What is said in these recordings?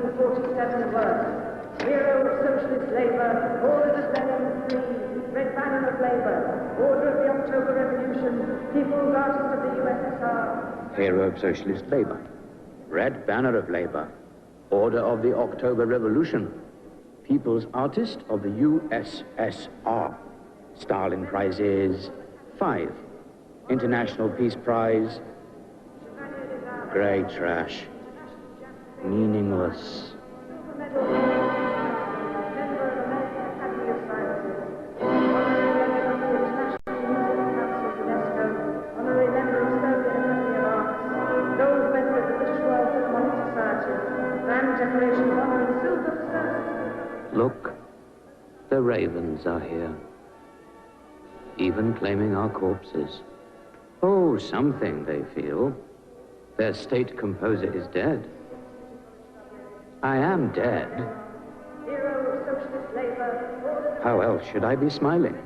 147 words. Hero of socialist labor, Order of Lenin free, Red Banner of Labor, Order of the October Revolution, People's Artist of the USSR. Hero of socialist labor, Red Banner of Labor, Order of the October Revolution, People's Artist of the USSR. Stalin Prize is 5. International Peace Prize, grey trash, meaningless. Look, the ravens are here, even claiming our corpses. Oh, something they feel. Their state composer is dead. I am dead. How else should I be smiling?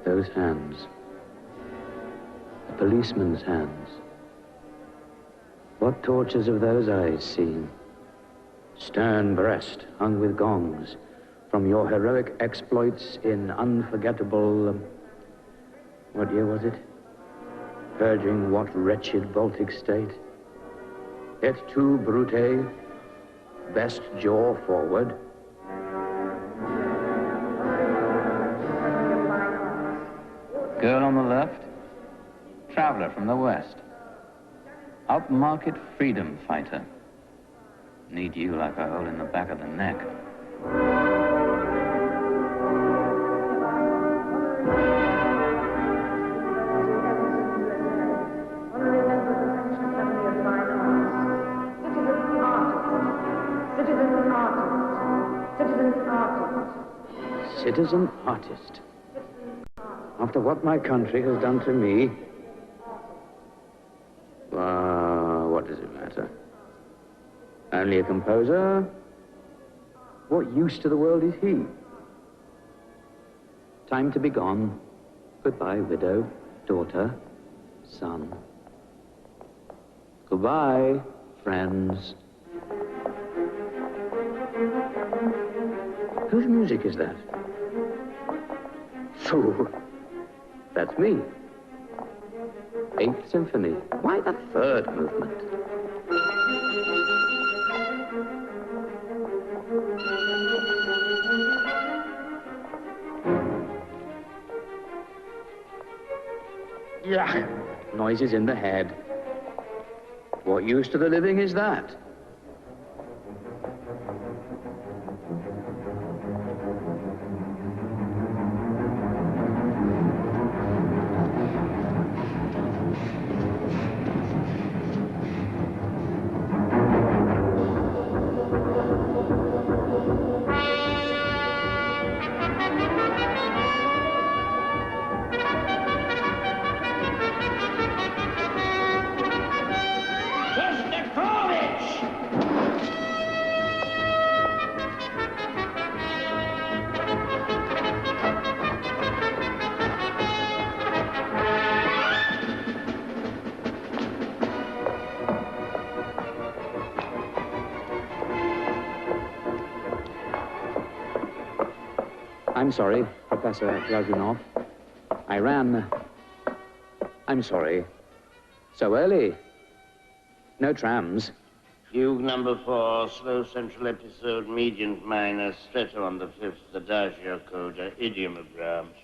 Those hands, the policeman's hands. What tortures have those eyes seen? Stern breast hung with gongs from your heroic exploits in unforgettable, what year was it? Purging what wretched Baltic state? Et tu, Brute, best jaw forward. Girl on the left, traveler from the west. Upmarket freedom fighter. Need you like a hole in the back of the neck. Citizen artist. After what my country has done to me, what does it matter? Only a composer? What use to the world is he? Time to be gone. Goodbye, widow, daughter, son. Goodbye, friends. Whose music is that? Fool. That's me. 8th Symphony. Why the 3rd movement? Yeah. Noises in the head. What use to the living is that? I'm sorry, Professor Zhdanov. I ran. I'm sorry. So early. No trams. Fugue number 4, slow central episode, median minor, stretto on the 5th, adagio coda, idiom of Brahms.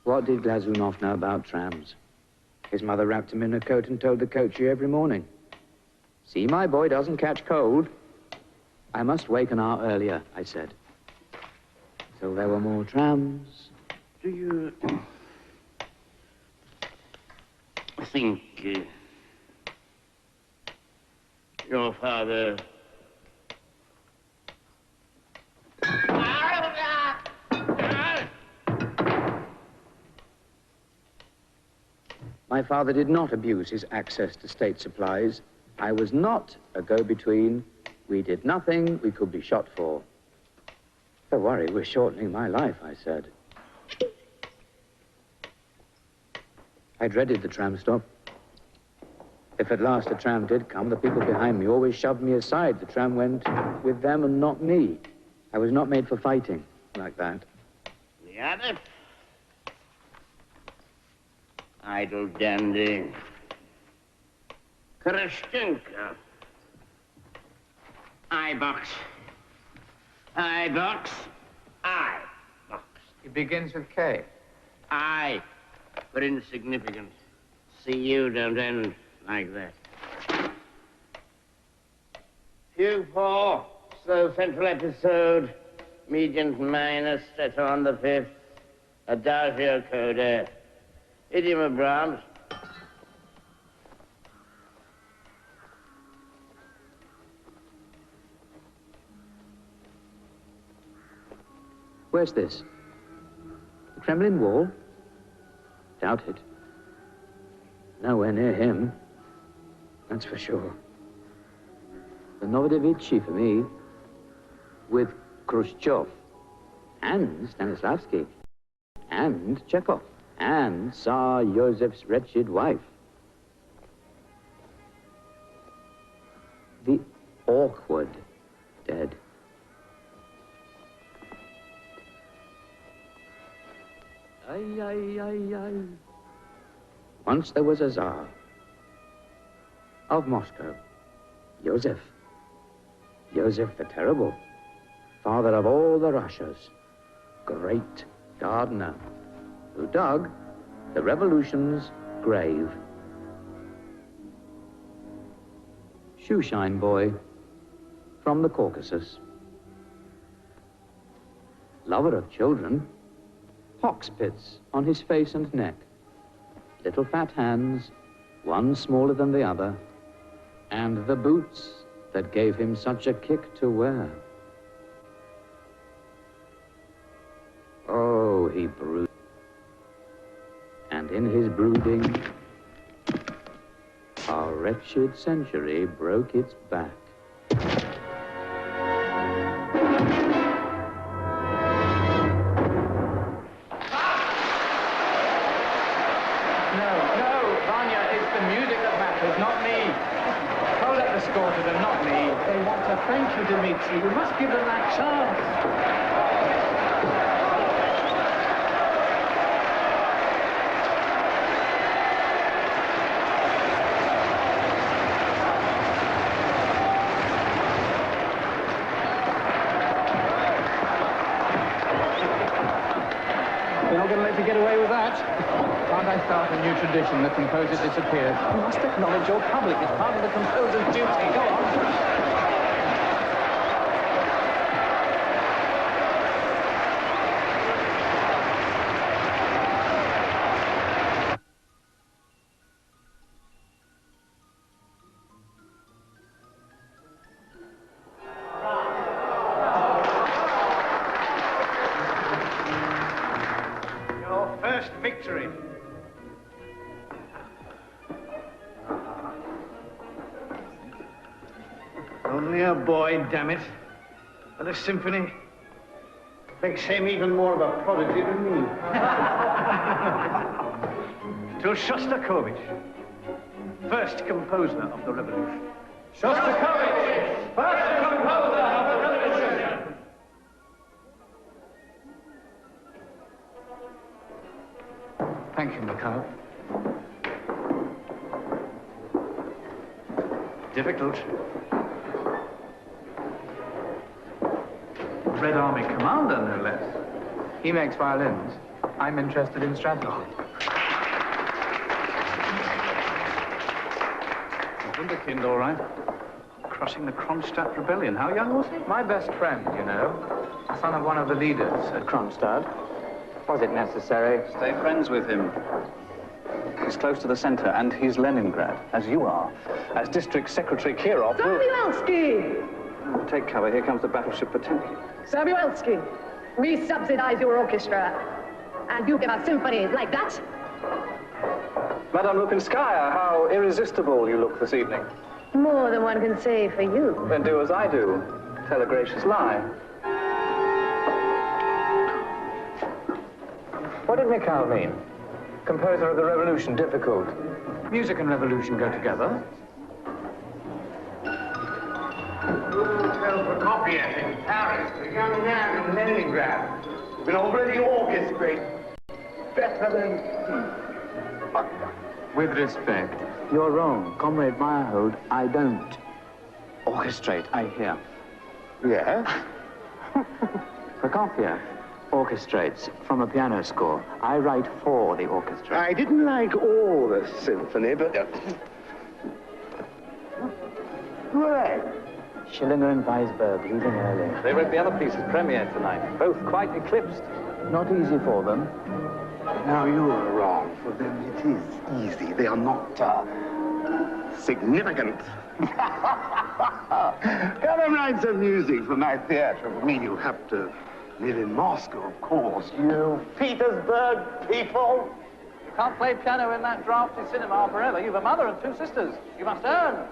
What did Glazunov know about trams? His mother wrapped him in a coat and told the coachee every morning. See, my boy doesn't catch cold. I must wake an hour earlier, I said. So there were more trams. Do you think Your father... My father did not abuse his access to state supplies. I was not a go-between. We did nothing we could be shot for. The worry was shortening my life, I said. I dreaded the tram stop. If at last a tram did come, the people behind me always shoved me aside. The tram went with them and not me. I was not made for fighting like that. The other? Idle dandy. Krishchenko. I-box. I-box. I-box. It begins with K. I, for insignificant. See, you don't end like that. Fugue 4, slow central episode, mediant minor, stretto on the 5th, adagio coda, idiom of Brahms. Where's this? The Kremlin wall? Doubt it. Nowhere near him. That's for sure. The Novodevichy for me, with Khrushchev, and Stanislavski, and Chekhov, and Tsar Yosef's wretched wife. The awkward dead. Ay, ay, ay, ay. Once there was a Tsar of Moscow, Yosef. Yosef the Terrible, father of all the Russias, great gardener, who dug the revolution's grave. Shoeshine boy from the Caucasus. Lover of children, pox pits on his face and neck, little fat hands, one smaller than the other, and the boots that gave him such a kick to wear. Oh, he brooded. And in his brooding, our wretched century broke its back. Thank you, Dmitri. You must give them that chance. We're not going to let you get away with that. Can't I start a new tradition? The composer disappears. You must acknowledge your public. It's part of the composer's duty. Go on. Victory. Only a boy, damn it. And a symphony makes him even more of a prodigy than me. To Shostakovich, first composer of the revolution. Shostakovich, first composer of the revolution. Thank you, Mikhail. Difficult. Red Army commander, no less. He makes violins. I'm interested in strategy. Wunderkind, all right. Crushing the Kronstadt rebellion. How young was he? My best friend, you know. Son of one of the leaders at Kronstadt. Was it necessary? Stay friends with him. is close to the center, and he's Leningrad, as you are. As District Secretary Kirov will... Samuelsky! Take cover. Here comes the battleship Potemkin. Samuelsky, we subsidize your orchestra, and you give us symphonies like that? Madame Lupinskaya, how irresistible you look this evening. More than one can say for you. Then do as I do. Tell a gracious lie. What did Mikhail mean? Composer of the revolution, difficult. Music and revolution go together. Prokofiev in Paris, a young man in Leningrad, been already orchestrated better than... With respect, you're wrong. Comrade Meyerhold, I don't orchestrate, I hear. Yeah? Prokofiev orchestrates from a piano score. I write for the orchestra. I didn't like all the symphony, but... Who are they? Schillinger and Weisberg leaving early. They read the other pieces premiered tonight, both quite eclipsed. Not easy for them. Now, you are wrong. For them, it is easy. They are not, significant. Come and write some music for my theater. I mean, you have to live in Moscow, of course. You Petersburg people. You can't play piano in that drafty cinema forever. You've a mother and 2 sisters. You must earn.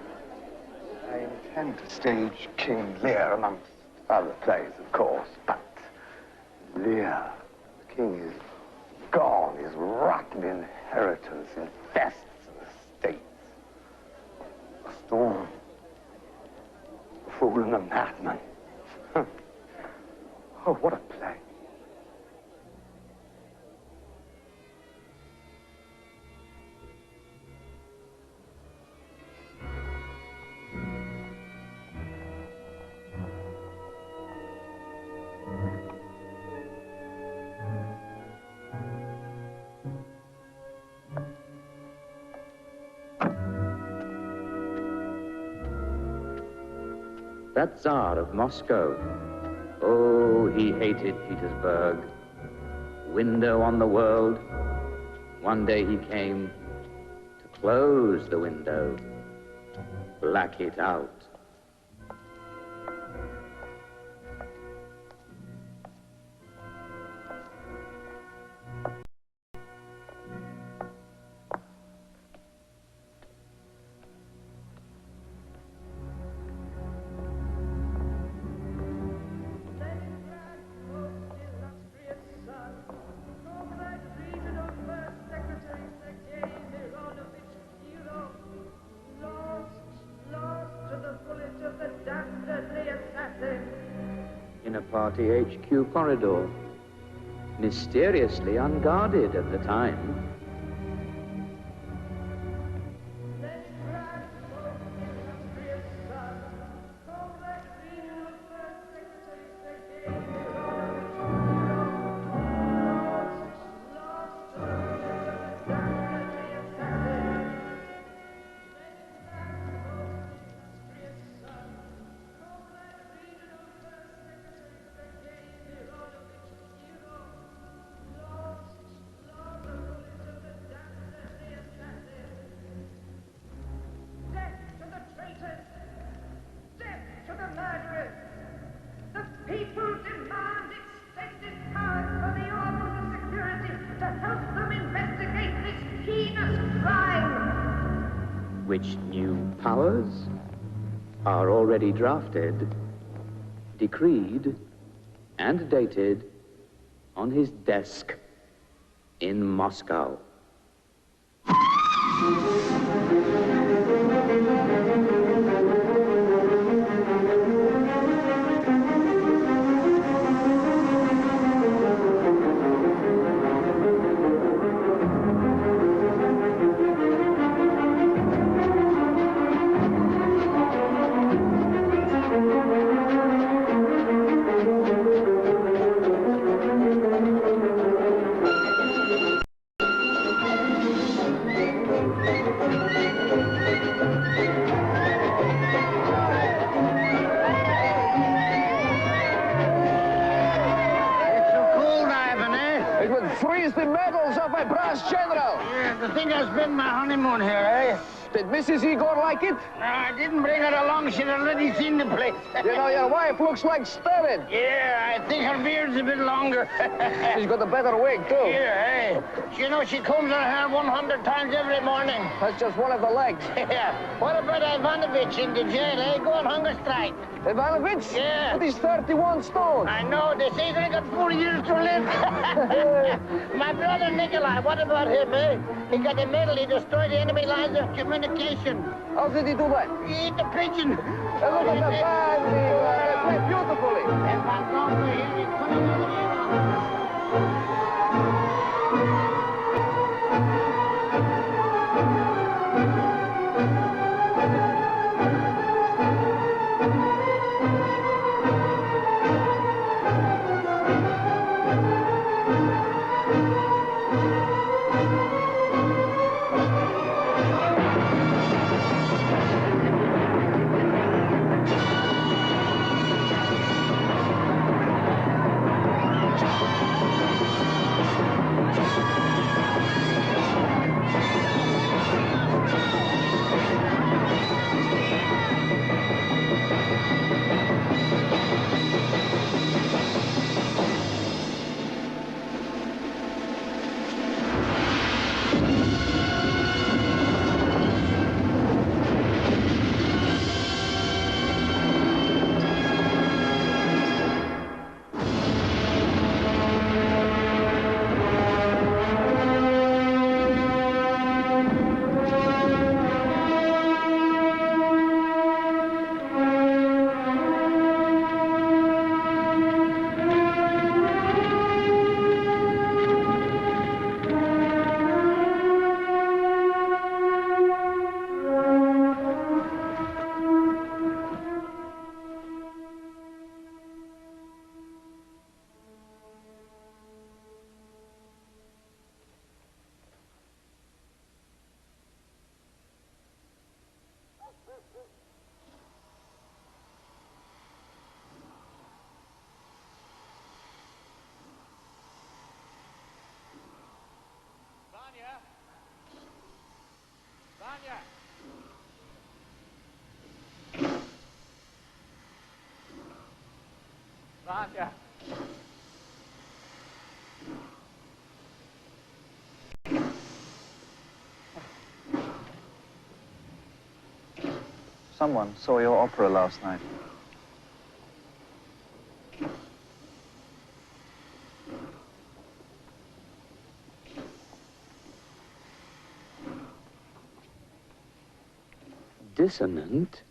I intend to stage King Lear amongst other plays, of course, but Lear, the king is gone. His rotten inheritance infests the estates. A storm, a fool and a madman. Oh, what a play. That Tsar of Moscow, oh, he hated Petersburg. Window on the world. One day he came to close the window, black it out. Party HQ corridor, mysteriously unguarded at the time. Which new powers are already drafted, decreed, and dated on his desk in Moscow. is the medals of a brass general. Yeah, the thing I spent my honeymoon here, eh? Did Mrs. Igor like it? No, I didn't bring her along. She'd already seen the place. You know, your wife looks like Stalin. Yeah, I think her beard's a bit longer. She's got a better wig, too. Yeah, hey. You know, she combs her hair 100 times every morning. That's just one of the legs. Yeah. What about Ivanovich in the jail, eh? Go on hunger strike. Ivanovich? Yeah. But he's 31 stone. I know. They say he's only got 4 years to live. My brother Nikolai, what about him, eh? He got a medal. He destroyed the enemy lines of communication. How did he do that? He ate the pigeon. Look at the band. They play beautifully. If I'm not for him, he's coming over here. Vanya. Someone saw your opera last night. Dissonant,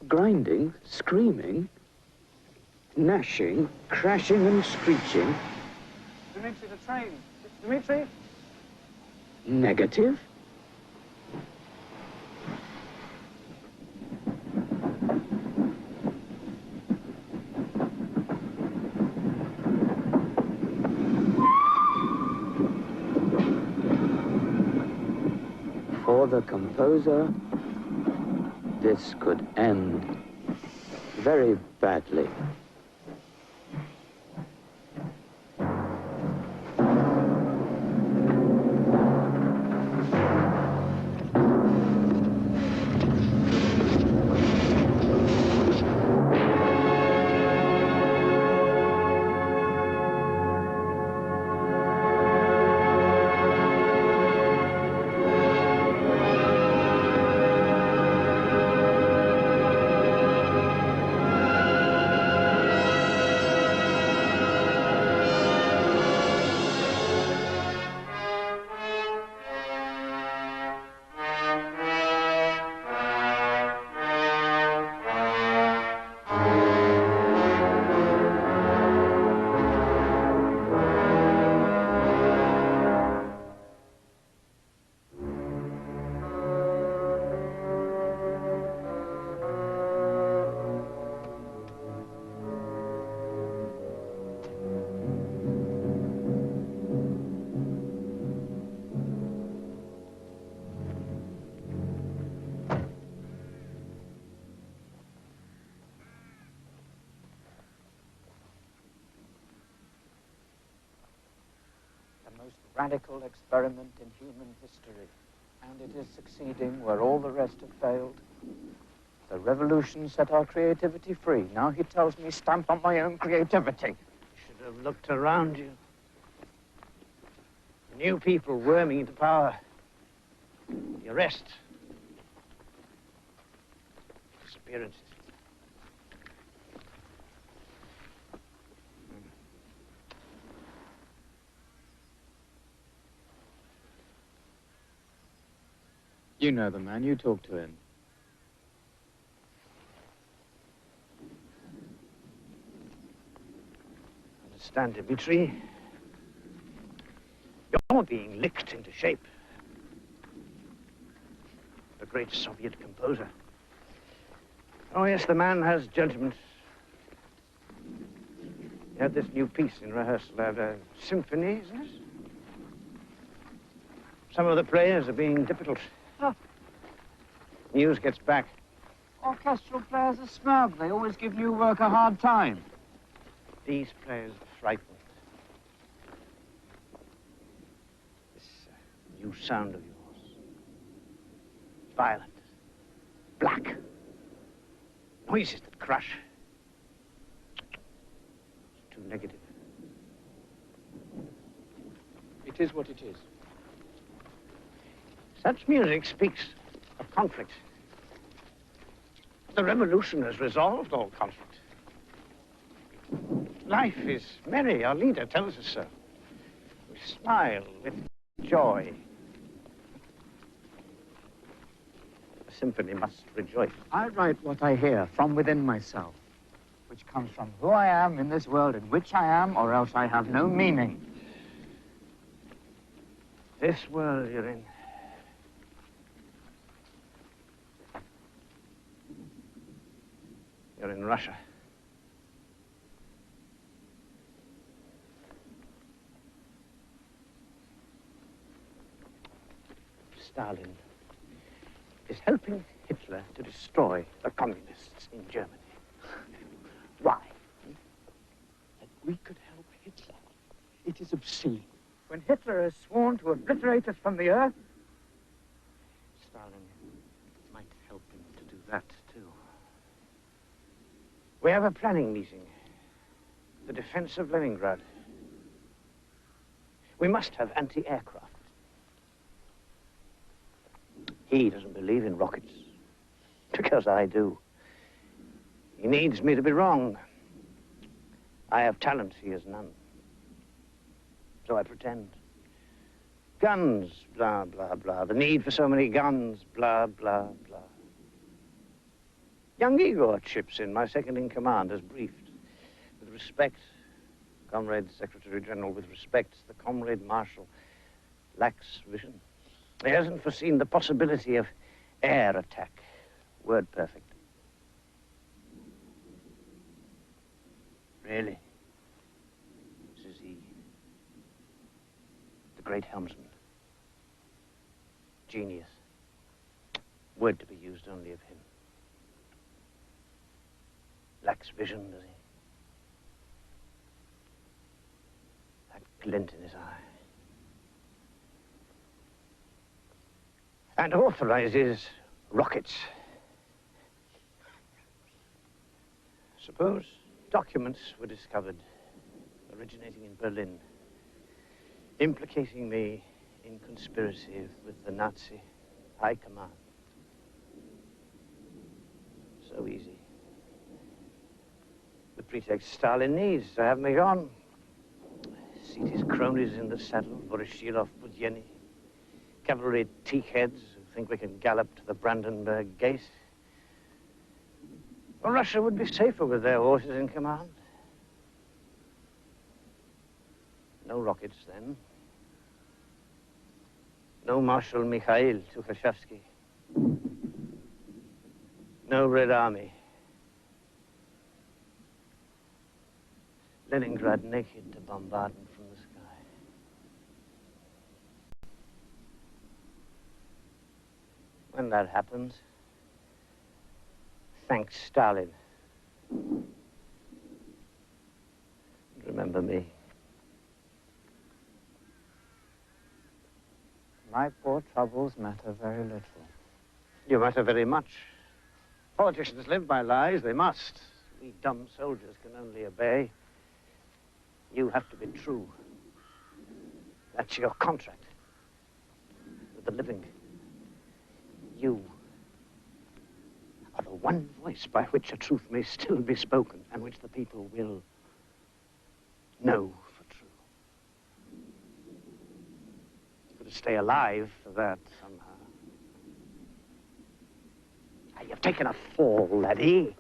grinding, screaming, gnashing, crashing and screeching. Dmitri, the train. Dmitri? Negative. For the composer, this could end very badly. most radical experiment in human history, and it is succeeding where all the rest have failed. The revolution set our creativity free. Now he tells me stamp on my own creativity. You should have looked around you. New people worming into power. The arrest. Disappearances. You know the man. You talk to him. Understand, Dmitri? You're being licked into shape. The great Soviet composer. Oh, yes, the man has judgment. He had this new piece in rehearsal, a symphony, isn't it? Some of the players are being difficult. Oh. News gets back. Orchestral players are smug. They always give new work a hard time. These players are frightened. This new sound of yours. Violent. Black. Noises that crush. It's too negative. It is what it is. Such music speaks of conflict. The revolution has resolved all conflict. Life is merry. Our leader tells us so. We smile with joy. The symphony must rejoice. I write what I hear from within myself, which comes from who I am in this world in which I am, or else I have no meaning. This world you're in. You're in Russia. Stalin is helping Hitler to destroy the communists in Germany. Why? That we could help Hitler. It is obscene. When Hitler has sworn to obliterate us from the earth, Stalin might help him to do that, too. We have a planning meeting. The defense of Leningrad. We must have anti-aircraft. He doesn't believe in rockets, because I do. He needs me to be wrong. I have talent, he has none. So I pretend. Guns, blah, blah, blah. The need for so many guns, blah, blah, blah. Young Igor chips in, my second in command, as briefed. With respect, Comrade Secretary General, with respect, the Comrade Marshal lacks vision. He hasn't foreseen the possibility of air attack. Word perfect. Really? Says he. The great helmsman. Genius. Word to be used only of him. Lacks vision, does he? That glint in his eye. And authorizes rockets. Suppose documents were discovered originating in Berlin, implicating me in conspiracy with the Nazi high command. So easy. The pretext Stalin needs to have me gone. Seat his cronies in the saddle, Voroshilov, Budyeni. Cavalry teakheads who think we can gallop to the Brandenburg Gate. Well, Russia would be safer with their horses in command. No rockets then. No Marshal Mikhail Tukhachevsky. No Red Army. Leningrad naked to bombardment from the sky. When that happens, thank Stalin. Remember me. My poor troubles matter very little. You matter very much. Politicians live by lies, they must. We dumb soldiers can only obey. You have to be true. That's your contract with the living. You are the one voice by which a truth may still be spoken and which the people will know for true. You've got to stay alive for that somehow. You've taken a fall, laddie.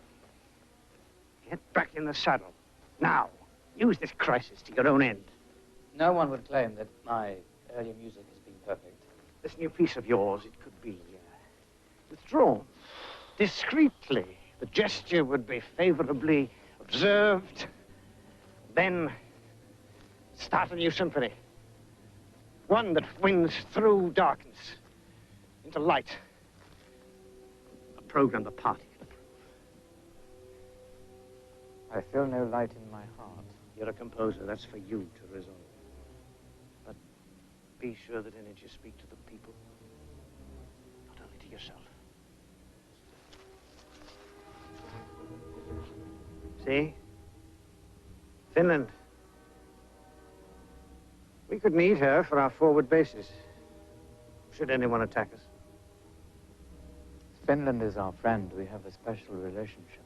Get back in the saddle. Now, use this crisis to your own end. No one would claim that my earlier music has been perfect. This new piece of yours, it could be withdrawn discreetly. The gesture would be favorably observed. Then start a new symphony. One that wins through darkness into light. A program the party can approve. I feel no light in my heart. You're a composer. That's for you to resolve. But be sure that in it you speak to the people, not only to yourself. See? Finland. We could need her for our forward bases, should anyone attack us. Finland is our friend. We have a special relationship.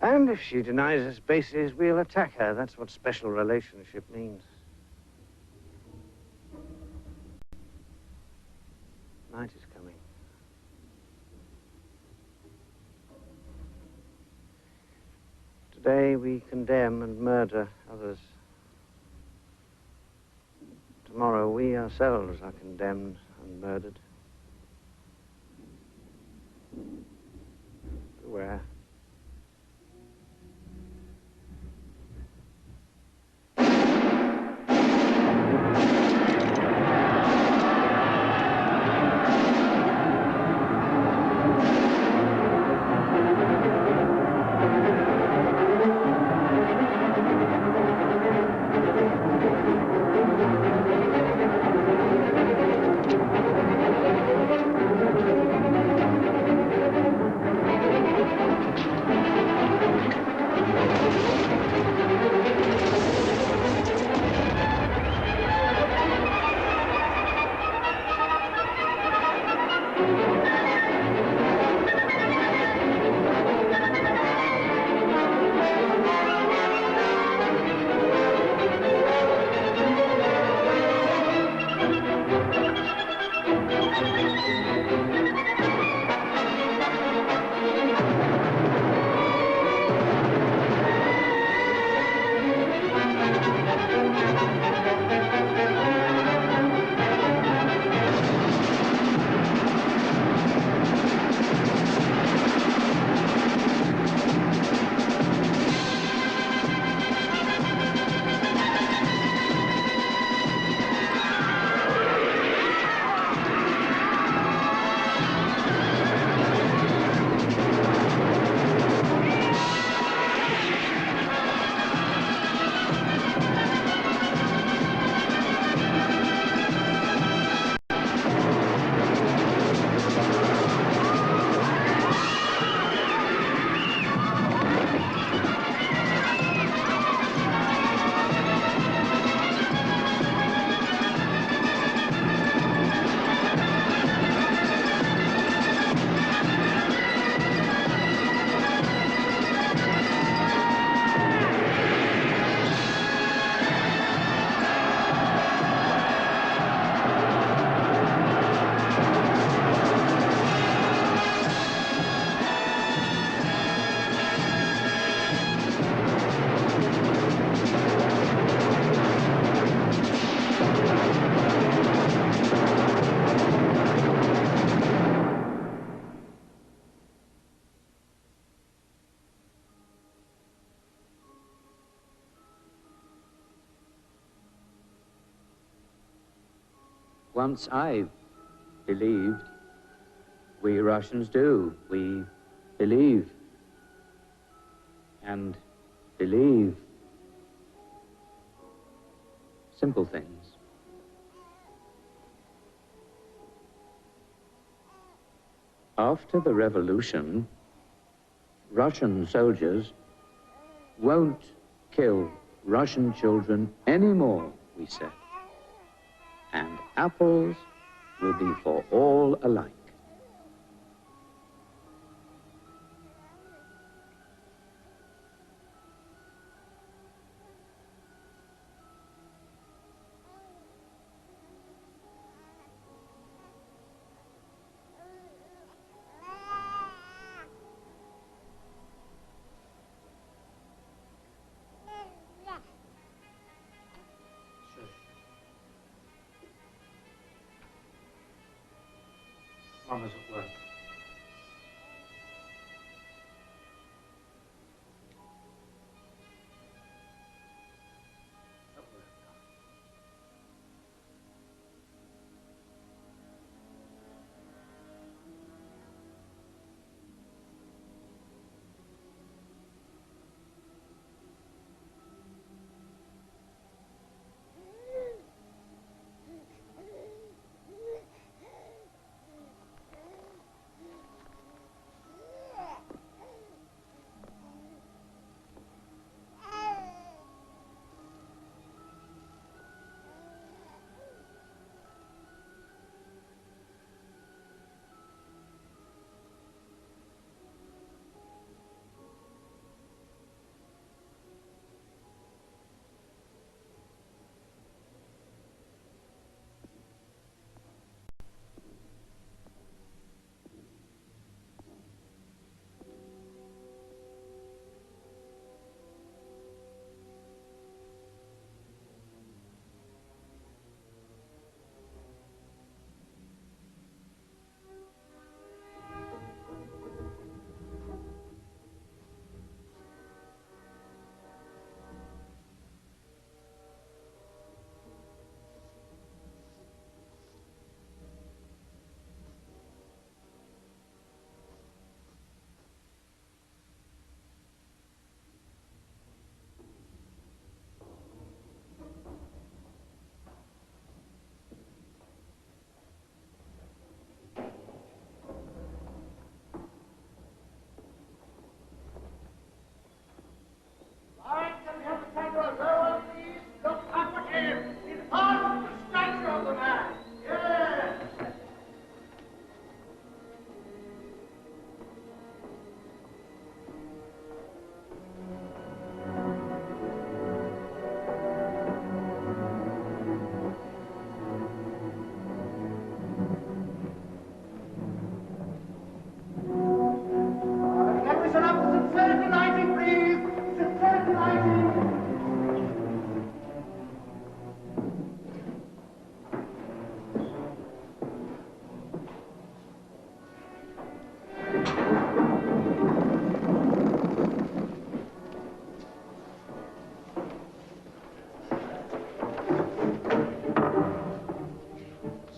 And if she denies us bases, we'll attack her. That's what special relationship means. Night is coming. Today we condemn and murder others. Tomorrow we ourselves are condemned and murdered. Beware. Once I believed. We Russians do. We believe. And believe. Simple things. After the revolution, Russian soldiers won't kill Russian children anymore, we said. And apples will be for all alike. Mama's at work.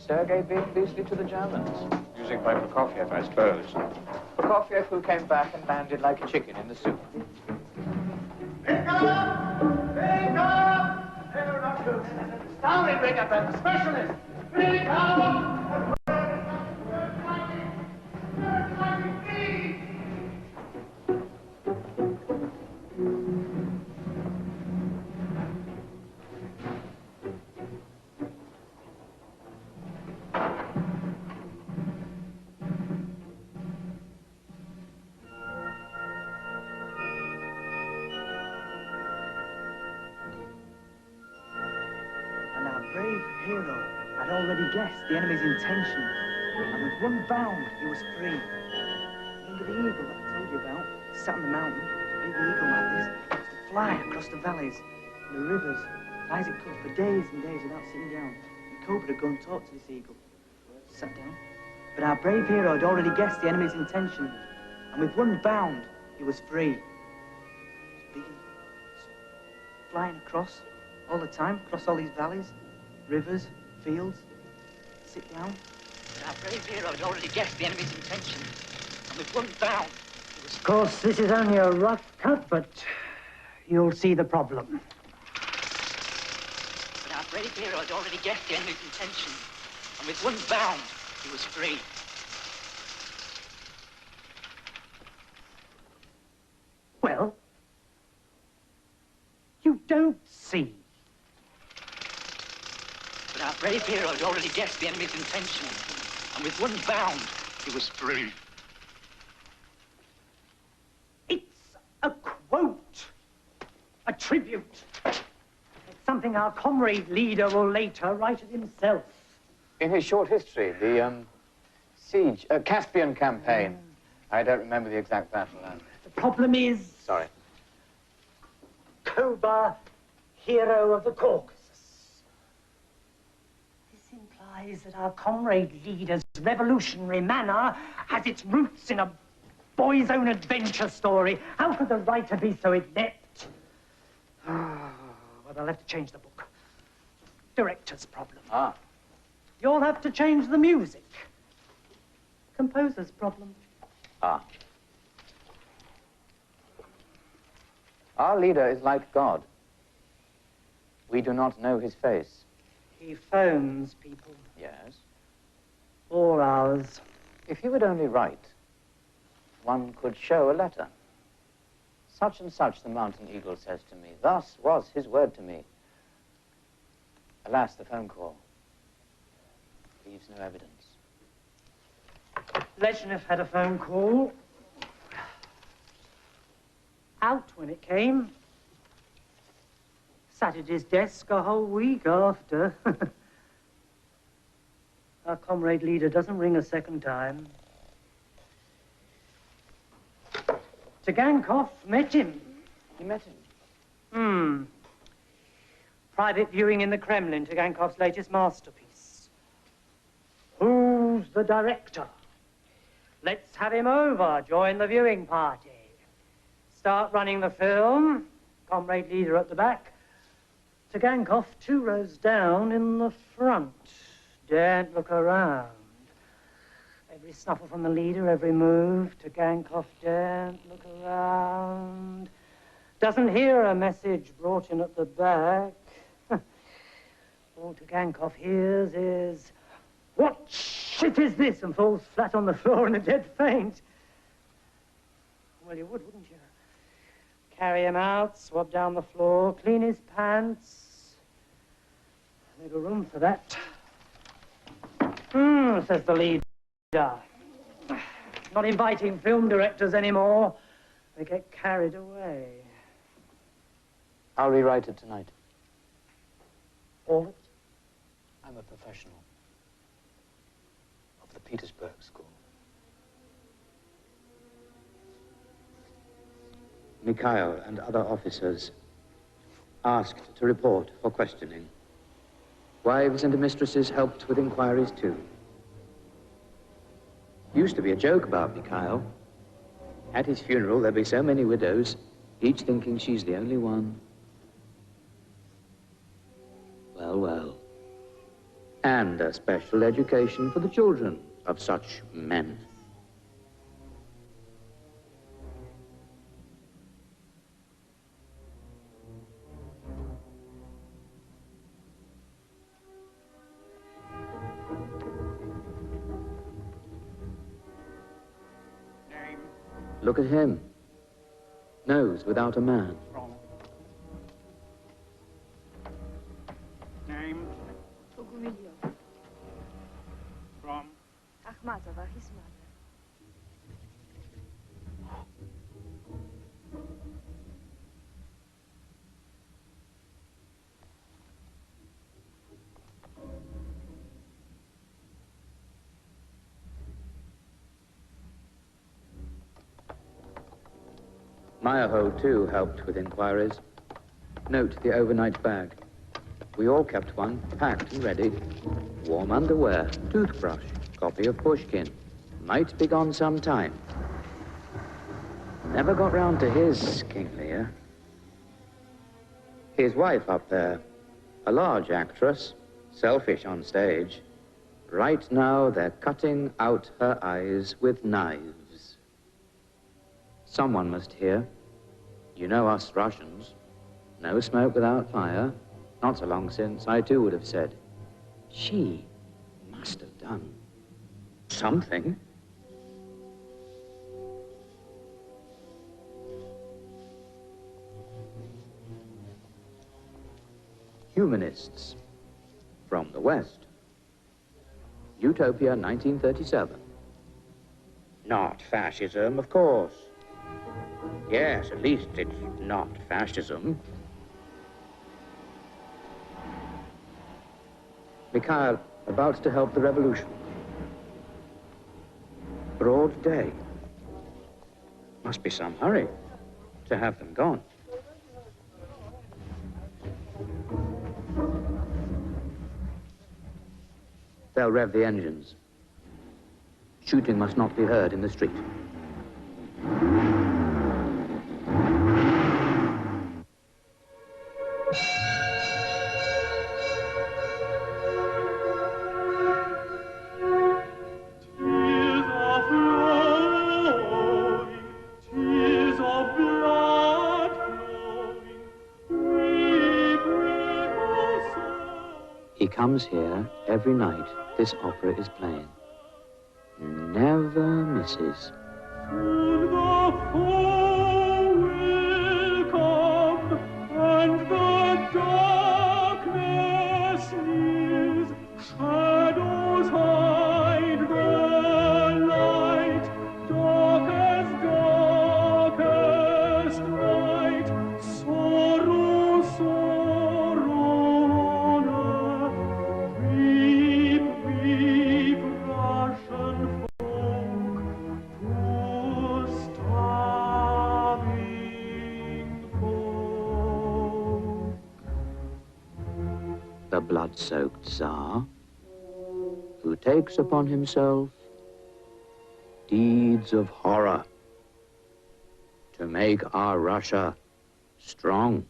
Sergei being beastly to the Germans. Music by Prokofiev, I suppose. Prokofiev who came back and landed like a chicken in the soup. Wake up! Wake up! No, not you. Stalin, wake up, I'm a specialist. Wake up! Guessed the enemy's intention, and with one bound he was free. Remember the eagle that I told you about? Sat on the mountain, a big eagle like this, used to fly across the valleys and the rivers. Isaac could for days and days without sitting down. And Cobra had gone and talked to this eagle. Sat down. But our brave hero had already guessed the enemy's intention, and with one bound he was free. He was big, flying across all the time, across all these valleys, rivers, fields. Sit down. But our brave hero had already guessed the enemy's intention, and with one bound, he was... Of course, this is only a rough cut, but you'll see the problem. But our brave hero had already guessed the enemy's intention, and with one bound, he was free. Well, you don't see. But our brave hero had already guessed the enemy's intention, and with one bound, he was free. It's a quote, a tribute. It's something our comrade leader will later write of himself. In his short history, the siege, Caspian campaign. I don't remember the exact battle now. The problem is... Sorry. Koba, hero of the Caucasus. This implies that our comrade leader's revolutionary manner has its roots in a boy's own adventure story. How could the writer be so inept? Well, I'll have to change the book. Director's problem. Ah. You'll have to change the music. Composer's problem. Ah. Our leader is like God. We do not know his face. He phones people. Yes. All ours. If he would only write, one could show a letter. Such and such the mountain eagle says to me. Thus was his word to me. Alas, the phone call leaves no evidence. Lezhnev had a phone call. Out when it came. Sat at his desk a whole week after. Our comrade leader doesn't ring a second time. Zhdanov met him. He met him? Private viewing in the Kremlin, Zhdanov's latest masterpiece. Who's the director? Let's have him over, join the viewing party. Start running the film, comrade leader at the back. Zhdanov 2 rows down in the front. Daren't look around. Every snuffle from the leader, every move. Zhdanov daren't look around. Doesn't hear a message brought in at the back. All Zhdanov hears is, "What shit is this?" and falls flat on the floor in a dead faint. Well, you would, wouldn't you? Carry him out, swab down the floor, clean his pants. Make a room for that. Says the leader. Not inviting film directors anymore. They get carried away. I'll rewrite it tonight. All of it? I'm a professional of the Petersburg School. Mikhail and other officers asked to report for questioning. Wives and mistresses helped with inquiries too. Used to be a joke about Mikhail. At his funeral, there'd be so many widows, each thinking she's the only one. Well, well. And a special education for the children of such men. Look at him. Nose without a man. Name? Tugumilov. From? Akhmatova, his mother. Meyerhold, too, helped with inquiries. Note the overnight bag. We all kept one, packed and ready. Warm underwear, toothbrush, copy of Pushkin. Might be gone some time. Never got round to his, Kingsley. His wife up there, a large actress, selfish on stage. Right now, they're cutting out her eyes with knives. Someone must hear. You know us Russians. No smoke without fire. Not so long since, I too would have said, she must have done something. humanists from the West. Utopia 1937. Not fascism, of course. Yes, at least it's not fascism. Mikhail, about to help the revolution. Broad day. Must be some hurry to have them gone. They'll rev the engines. Shooting must not be heard in the street. He comes here every night this opera is playing. Never misses. Blood-soaked Tsar, who takes upon himself deeds of horror to make our Russia strong.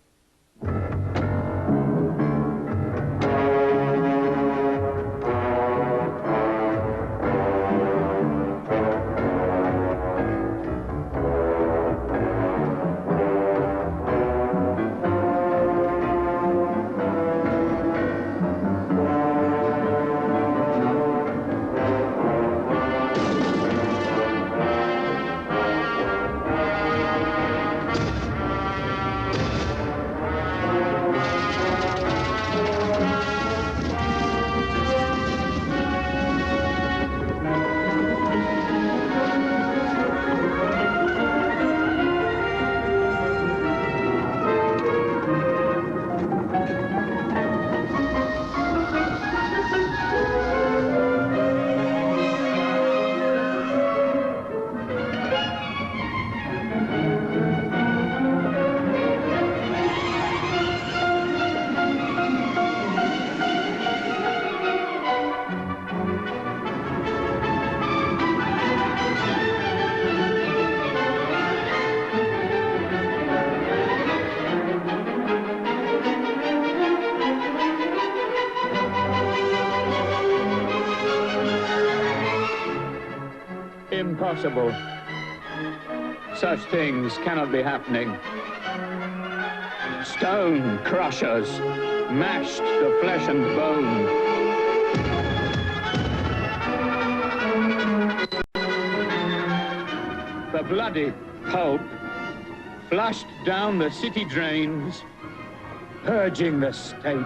Impossible. Such things cannot be happening. Stone crushers mashed the flesh and bone. The bloody pulp flushed down the city drains, purging the state.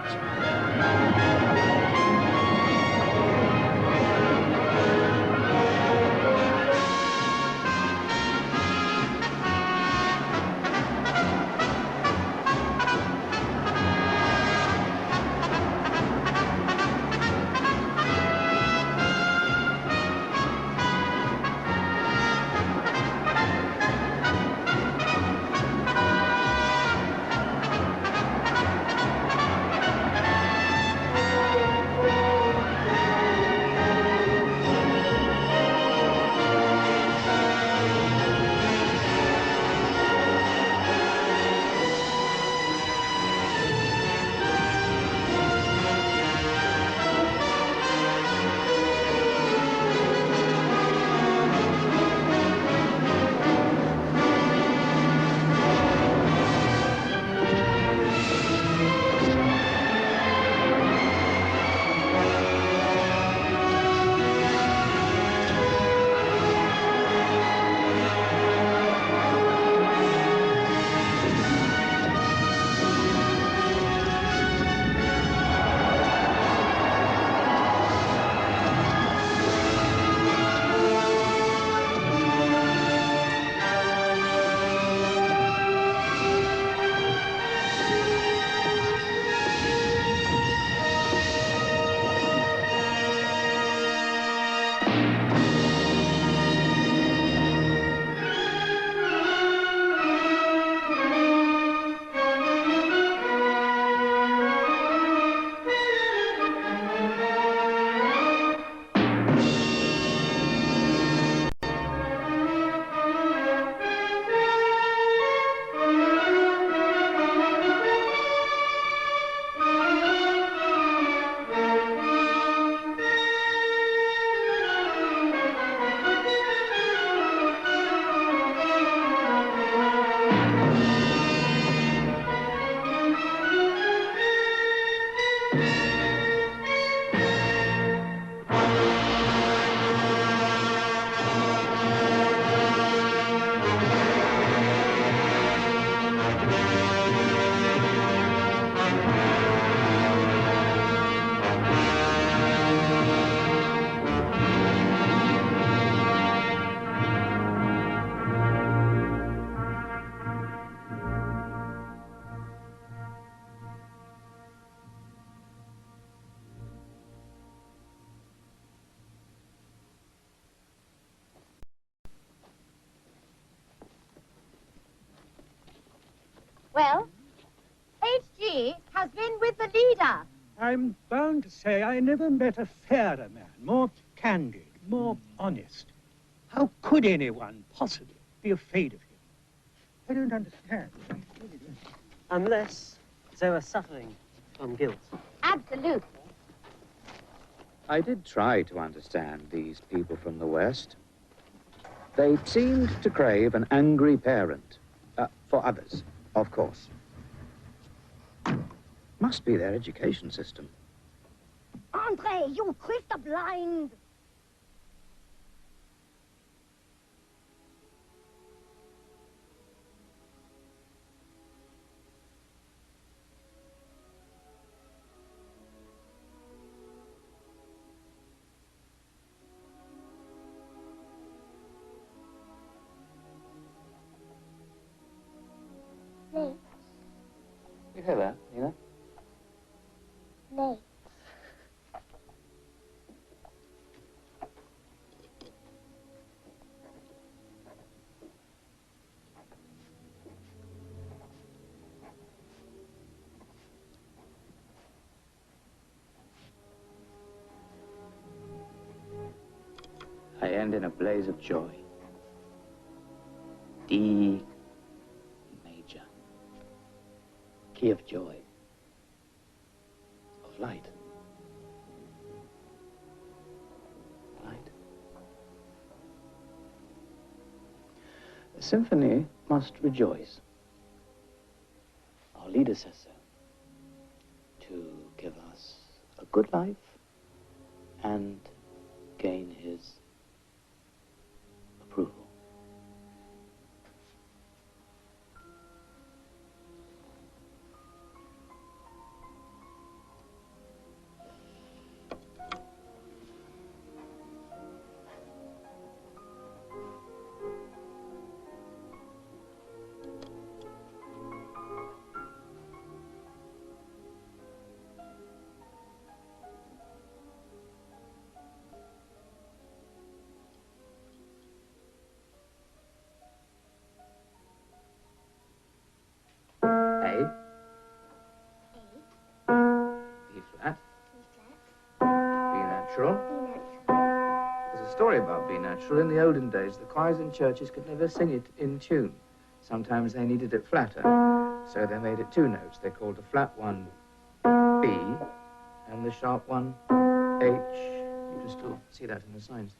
Well, HG has been with the leader. I'm bound to say I never met a fairer man, more candid, more honest. How could anyone possibly be afraid of him? I don't understand. Unless they were suffering from guilt. Absolutely. I did try to understand these people from the West. They seemed to crave an angry parent. For others, of course. Must be their education system. Andre, you crystal blind. You hear that, Nina? No. I end in a blaze of joy. D major. Key of joy. Of light. Light. The symphony must rejoice. Our leader says so. To give us a good life and gain his approval. E flat. B natural. There's a story about B natural. In the olden days, the choirs in churches could never sing it in tune. Sometimes they needed it flatter, so they made it two notes. They called the flat one B and the sharp one H. You can still see that in the signs.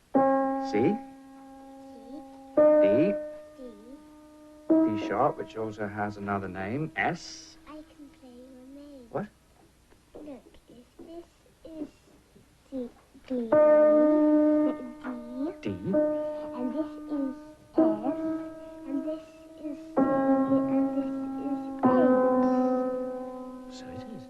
C. D. D sharp, which also has another name, S. I can play your name. What? Look, if this is D, D, and this is F, and this is C, and this is H. So it is.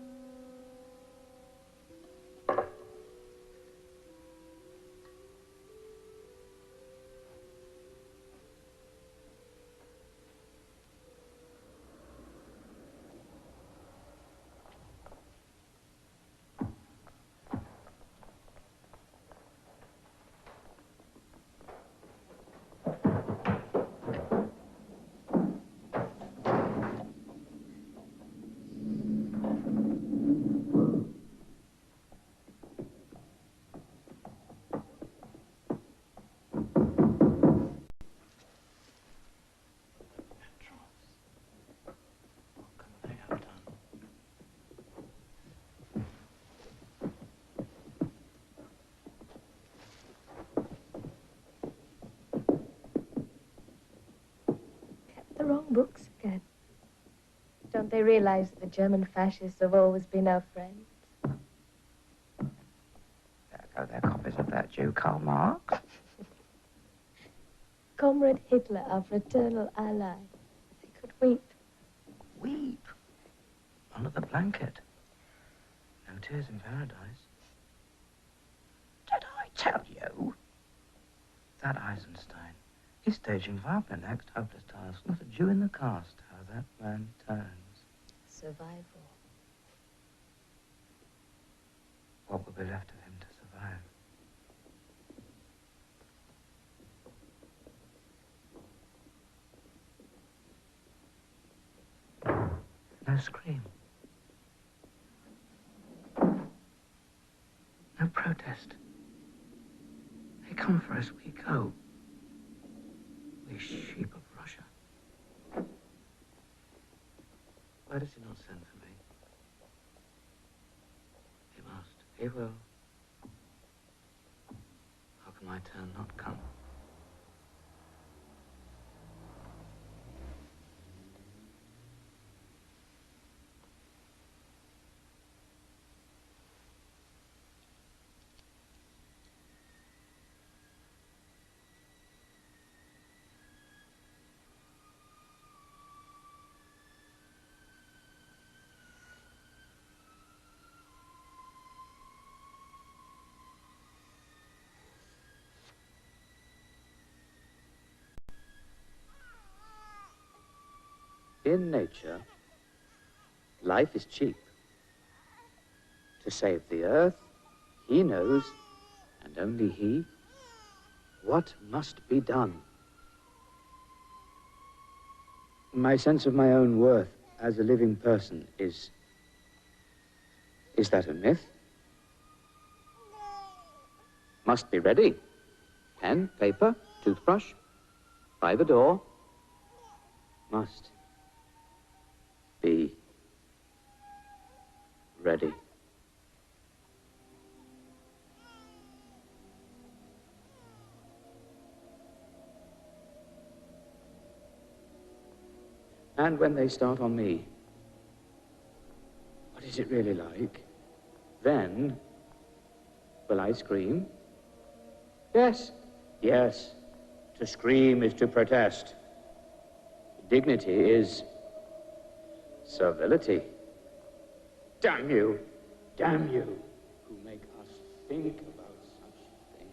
The wrong books again. Don't they realize that the German fascists have always been our friends? There go their copies of that Jew Karl Marx. Comrade Hitler, our fraternal ally. They could weep. Weep? Under the blanket. No tears in paradise. Did I tell you? That Eisenstein. He's staging Wagner next. Hopeless task. Not a Jew in the cast. How that man turns. Survival. What will be left of him to survive? scream. No protest. They come for us, we go. We sheep of Russia. Why does he not send for me? He must. He will. How can my turn not come? In nature, life is cheap. To save the earth, he knows, and only he, what must be done. My sense of my own worth as a living person is that a myth? Must be ready. Pen, paper, toothbrush, by the door. Must be ready. And when they start on me, what is it really like? Then, will I scream? Yes, yes. To scream is to protest. Dignity is servility. Damn you, who make us think about such things.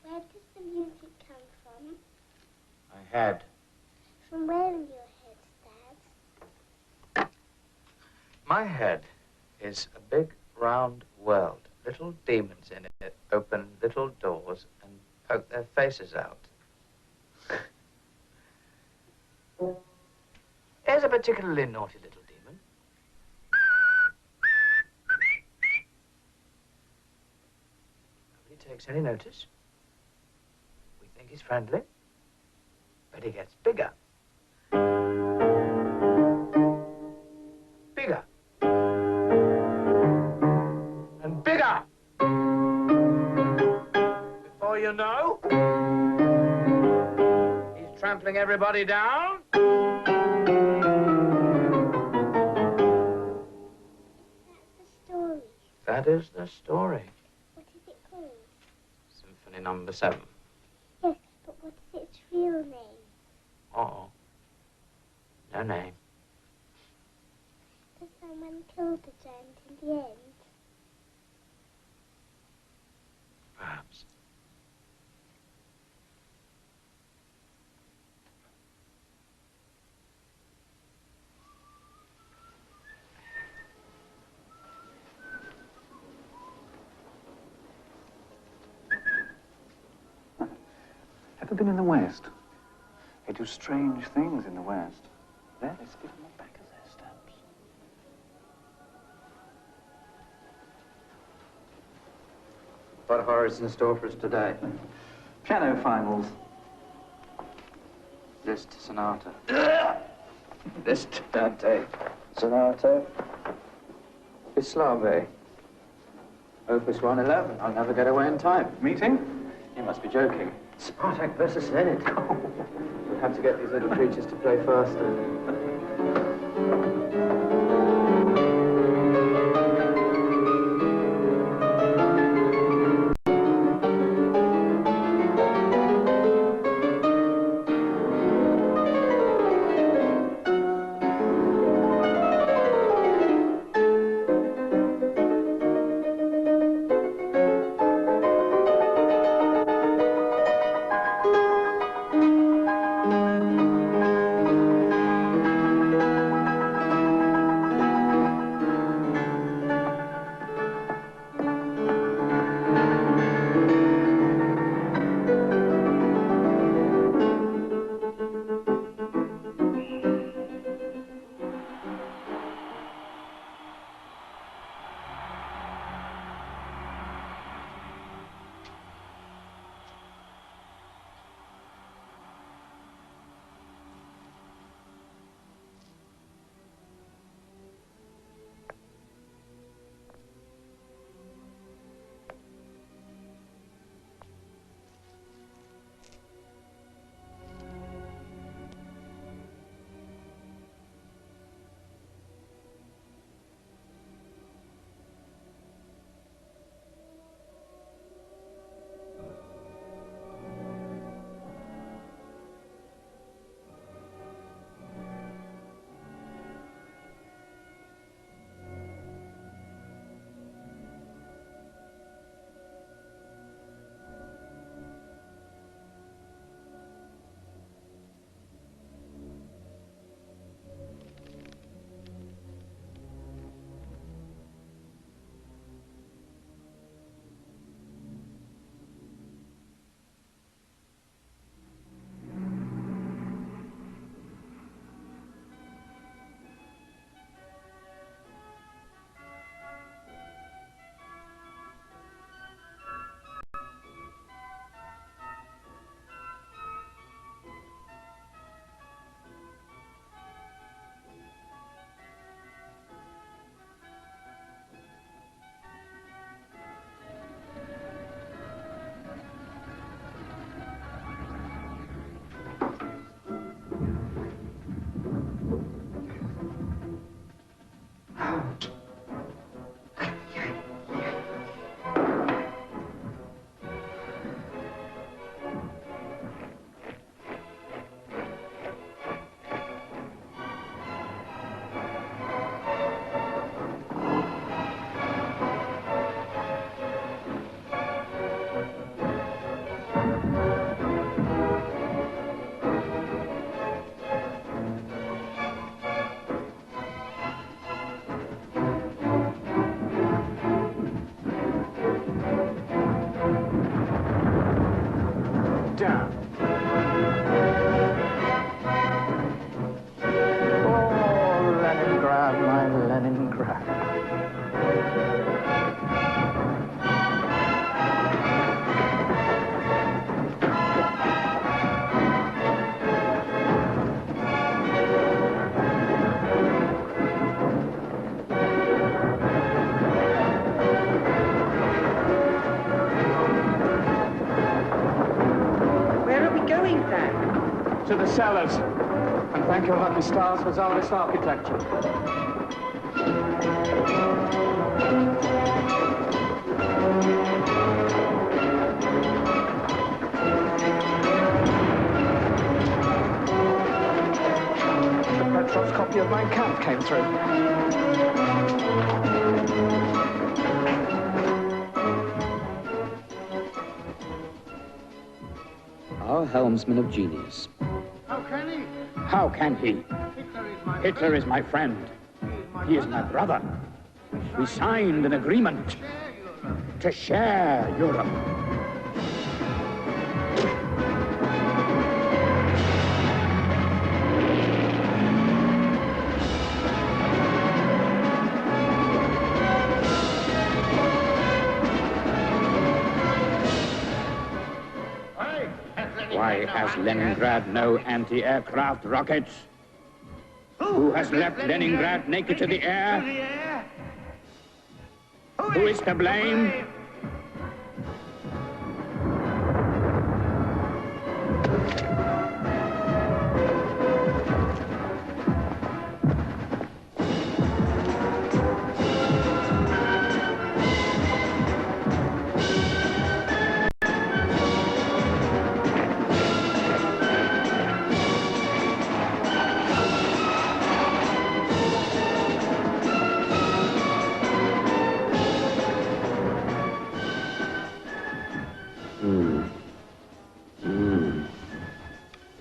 Where does the music come from? My head. From where in your head, Dad? My head is a big, round world. Little demons in it open little doors and poke their faces out. Here's a particularly naughty little demon. Nobody takes any notice. We think he's friendly, but he gets bigger. Bigger. And bigger. Before you know, he's trampling everybody down. That is the story. What is it called? Symphony number 7. Yes, but what is its real name? Uh-oh. No name. Does someone kill the giant in the end? Perhaps. Ever been in the West? They do strange things in the West. There, they spit on the back of their stamps. What horrors in store for us today? Piano finals. Liszt Sonata. Liszt Dante. Sonata. Bislave. Opus 111. I'll never get away in time. Meeting? You must be joking. Spartak versus Lenin. We'll have to get these little creatures to play faster. cellars. And thank your lucky stars for Tsarist architecture. Petrov's copy of Mein Kampf came through. Our helmsman of genius. How can he? How can he? Hitler is my friend. He is my brother. We signed an agreement to share Europe. Why has Leningrad no anti-aircraft rockets? Who has left Leningrad naked to the air? Who is to blame?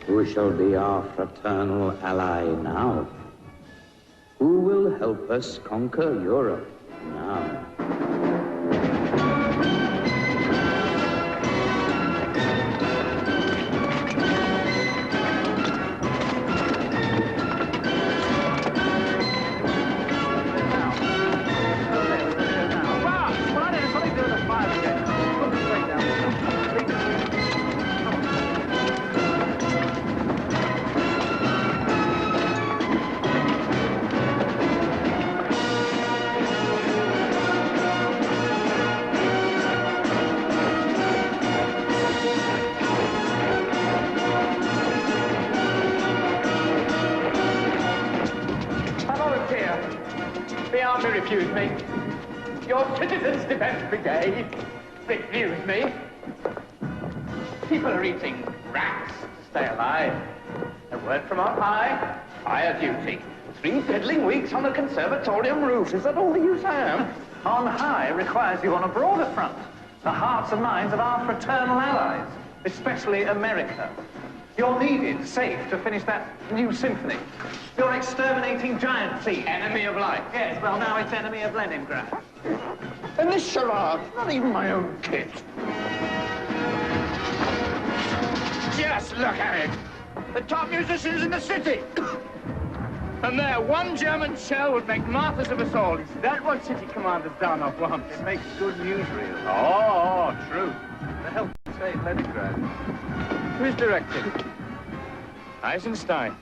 Who shall be our fraternal ally now? Who will help us conquer Europe now? Refused me. Your Citizens Defense Brigade refused me. People are eating rats to stay alive. A word from on high, fire duty. 3 fiddling weeks on a conservatorium roof. Is that all the use I am? On high requires you on a broader front. The hearts and minds of our fraternal allies, especially America. You're needed, safe, to finish that new symphony. You're exterminating giant thief. Enemy of life. Yes, well, now it's enemy of Leningrad. And this charade, not even my own kit. Just look at it. The top musicians in the city. And there, one German shell would make martyrs of us all. Is that what city commander Zhdanov wants? It makes good newsreel. Oh, true. The hell save Leningrad. Who's directing? Eisenstein.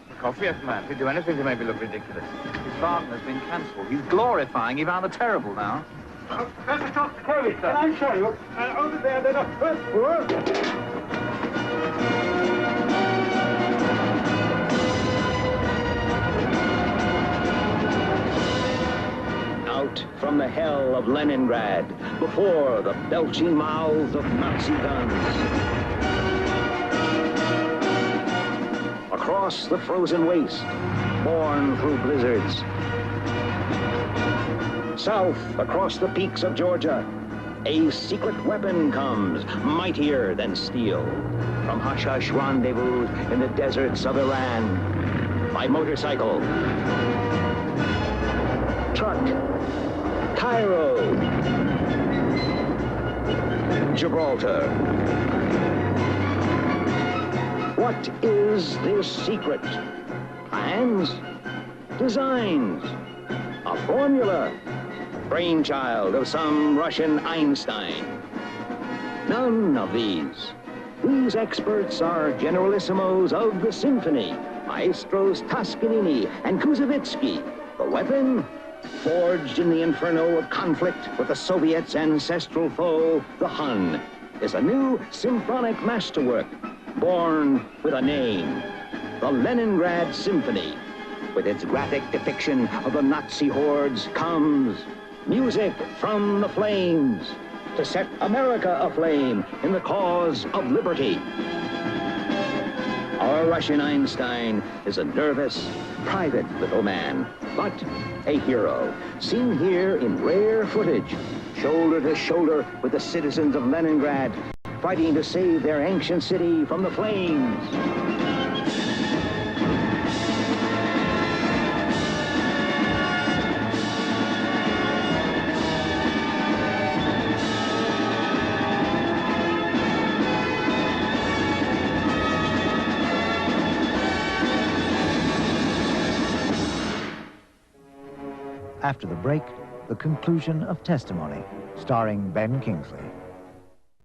Prokofiev, man. He'd do anything to make me look ridiculous. His Wagner's been cancelled. He's glorifying Ivan the Terrible now. Professor Shostakovich, can I show you? Over there, they're not first poor. Out from the hell of Leningrad, before the belching mouths of Nazi guns. Across the frozen waste, borne through blizzards. South, across the peaks of Georgia, a secret weapon comes, mightier than steel, from hush-hush rendezvous in the deserts of Iran, by motorcycle, truck, Cairo, Gibraltar. What is this secret? Plans? Designs? A formula? Brainchild of some Russian Einstein? None of these. These experts are generalissimos of the symphony, maestros Toscanini and Kuzovitsky. The weapon? Forged in the inferno of conflict with the Soviets' ancestral foe, the Hun, is a new symphonic masterwork, born with a name. The Leningrad Symphony, with its graphic depiction of the Nazi hordes, comes music from the flames to set America aflame in the cause of liberty. Our Russian Einstein is a nervous, private little man, but a hero, seen here in rare footage, shoulder to shoulder with the citizens of Leningrad, fighting to save their ancient city from the flames. After the break, the conclusion of Testimony, starring Ben Kingsley.